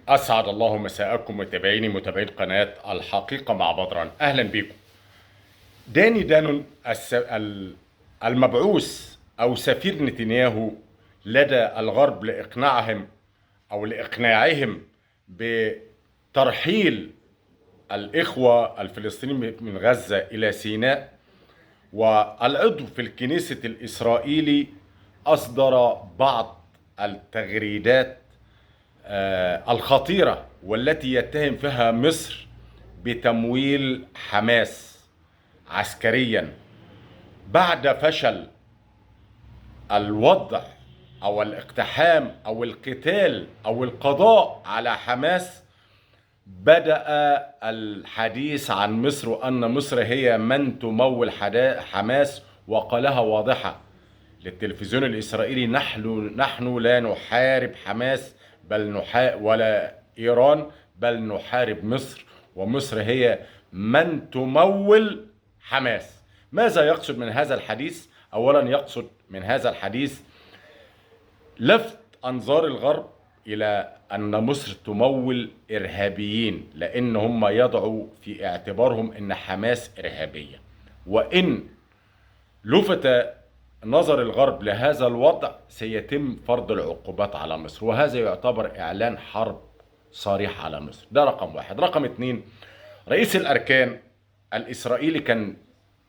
أسعد الله مساءكم متابعي قناة الحقيقة مع بدران. أهلا بكم. داني دانون المبعوث أو سفير نتنياهو لدى الغرب لإقناعهم بترحيل الإخوة الفلسطينيين من غزة إلى سيناء، والعضو في الكنيسة الإسرائيلي أصدر بعض التغريدات الخطيرة والتي يتهم فيها مصر بتمويل حماس عسكريا بعد فشل الوضع أو الاقتحام أو القتال أو القضاء على حماس. بدأ الحديث عن مصر وأن مصر هي من تمول حماس، وقالها واضحة للتلفزيون الإسرائيلي: نحن لا نحارب حماس ولا إيران، بل نحارب مصر، ومصر هي من تمول حماس. ماذا يقصد من هذا الحديث؟ أولا يقصد من هذا الحديث لفت أنظار الغرب إلى أن مصر تمول إرهابيين، لأن هم يضعوا في اعتبارهم أن حماس إرهابية. وإن لفت نظر الغرب لهذا الوضع سيتم فرض العقوبات على مصر، وهذا يعتبر إعلان حرب صريح على مصر. ده رقم واحد. رقم اتنين، رئيس الأركان الإسرائيلي كان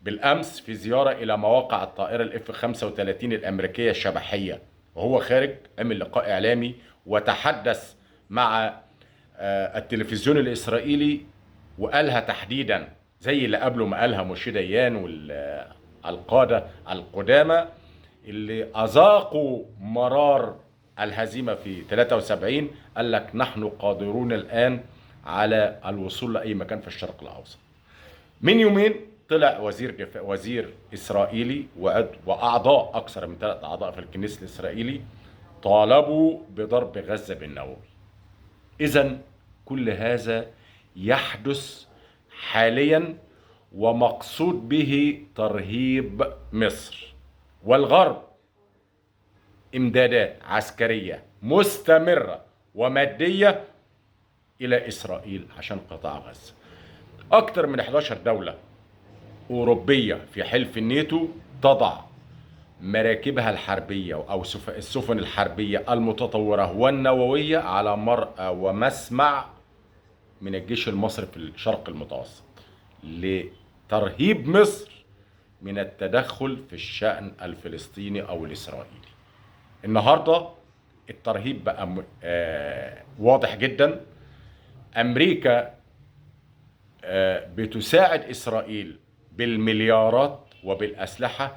بالأمس في زيارة إلى مواقع الطائرة الاف 35 الأمريكية الشبحية، وهو خارج عمل لقاء إعلامي وتحدث مع التلفزيون الإسرائيلي، وقالها تحديدا زي اللي قبله ما قالها موشي ديان والقادة القدامى اللي أذاقوا مرار الهزيمة في 73. قال لك: نحن قادرون الآن على الوصول لأي مكان في الشرق الأوسط. من يومين طلع وزير إسرائيلي وأعضاء أكثر من 3 أعضاء في الكنيسة الإسرائيلي طالبوا بضرب غزة بالنووي. إذن كل هذا يحدث حاليا، ومقصود به ترهيب مصر والغرب إمدادات عسكرية مستمرة ومادية إلى إسرائيل عشان قطاع غزة. أكثر من 11 دولة أوروبية في حلف الناتو تضع مراكبها الحربية أو السفن الحربية المتطورة والنووية على مرأى ومسمع من الجيش المصري في الشرق المتوسط لترهيب مصر من التدخل في الشأن الفلسطيني أو الإسرائيلي. النهاردة الترهيب بقى واضح جدا. أمريكا بتساعد إسرائيل بالمليارات وبالأسلحة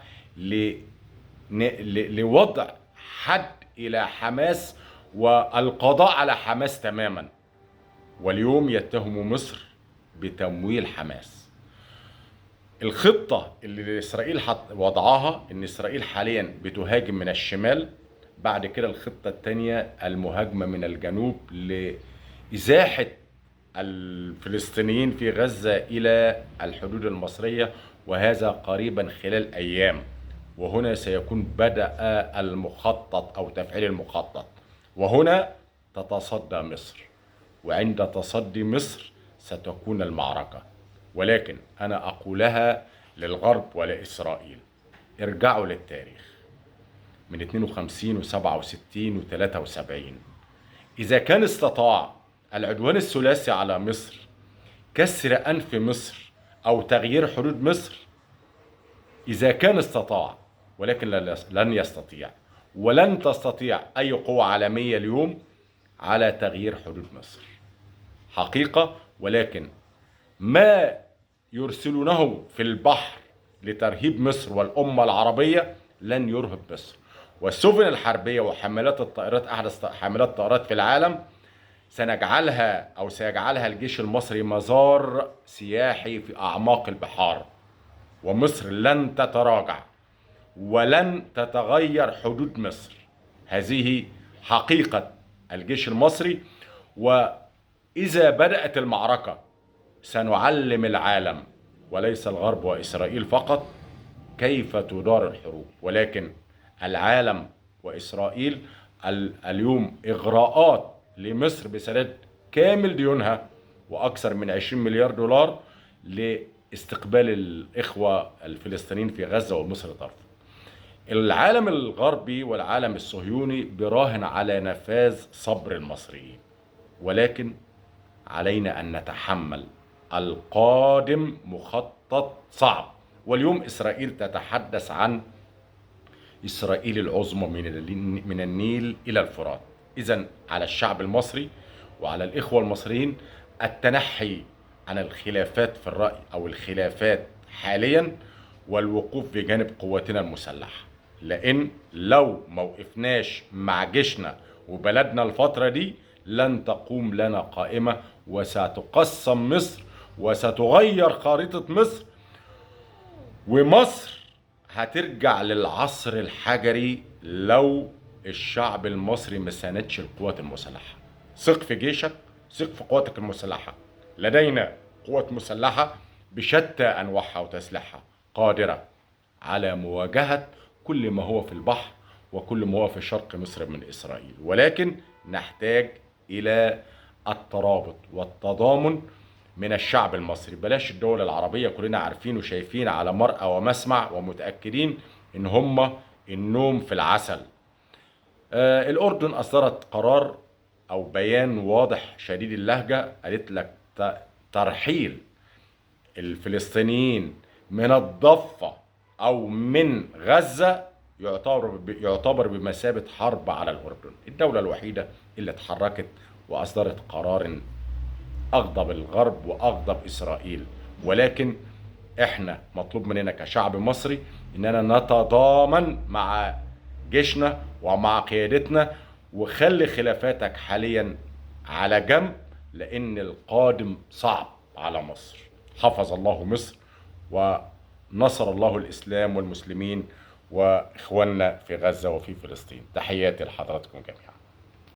لوضع حد إلى حماس والقضاء على حماس تماما، واليوم يتهم مصر بتمويل حماس. الخطة اللي إسرائيل وضعها إن إسرائيل حاليا بتهاجم من الشمال، بعد كده الخطة الثانية المهاجمة من الجنوب لإزاحة الفلسطينيين في غزة إلى الحدود المصرية، وهذا قريبا خلال أيام. وهنا سيكون بدأ المخطط أو تفعيل المخطط، وهنا تتصدى مصر، وعند تصدي مصر ستكون المعركة. ولكن أنا أقولها للغرب ولإسرائيل: ارجعوا للتاريخ من 52 و67 و73. إذا كان استطاع العدوان الثلاثي على مصر كسر أنف مصر أو تغيير حدود مصر، إذا كان استطاع، ولكن لن يستطيع ولن تستطيع أي قوة عالمية اليوم على تغيير حدود مصر حقيقة. ولكن ما يرسلونه في البحر لترهيب مصر والأمة العربية لن يرهب مصر. والسفن الحربية وحاملات الطائرات، أحدث حاملات طائرات في العالم، سيجعلها الجيش المصري مزار سياحي في أعماق البحار. ومصر لن تتراجع ولن تتغير حدود مصر. هذه حقيقة الجيش المصري. وإذا بدأت المعركة سنعلم العالم وليس الغرب وإسرائيل فقط كيف تدار الحروب، ولكن العالم وإسرائيل. اليوم إغراءات لمصر بسداد كامل ديونها وأكثر من 20 مليار دولار لاستقبال الإخوة الفلسطينيين في غزة ومصر طرف. العالم الغربي والعالم الصهيوني براهن على نفاذ صبر المصريين، ولكن علينا أن نتحمل. القادم مخطط صعب. واليوم إسرائيل تتحدث عن إسرائيل العظمى من النيل إلى الفرات. إذن على الشعب المصري وعلى الإخوة المصريين التنحي عن الخلافات في الرأي أو الخلافات حاليا، والوقوف بجانب قواتنا المسلحة، لأن لو موقفناش مع جيشنا وبلدنا الفترة دي لن تقوم لنا قائمة، وستقسم مصر وستغير خارطة مصر، ومصر هترجع للعصر الحجري لو الشعب المصري ما ساندش القوات المسلحة. ثق في جيشك، ثق في قواتك المسلحة. لدينا قوات مسلحة بشتى أنواعها وتسليحها قادرة على مواجهة كل ما هو في البحر وكل ما هو في شرق مصر من إسرائيل، ولكن نحتاج إلى الترابط والتضامن من الشعب المصري. بلاش الدول العربية، كلنا عارفين وشايفين على مرأى ومسمع ومتأكدين إن هم النوم في العسل. الأردن أصدرت قرار أو بيان واضح شديد اللهجة، قالت لك ترحيل الفلسطينيين من الضفة أو من غزة يعتبر بمثابة حرب على الأردن. الدولة الوحيدة اللي اتحركت وأصدرت قرار أغضب الغرب وأغضب إسرائيل، ولكن إحنا مطلوب مننا كشعب مصري إننا نتضامن مع جيشنا ومع قيادتنا، وخلي خلافاتك حاليا على جنب، لأن القادم صعب على مصر. حفظ الله مصر ونصر الله الإسلام والمسلمين وإخواننا في غزة وفي فلسطين. تحياتي لحضراتكم جميعا.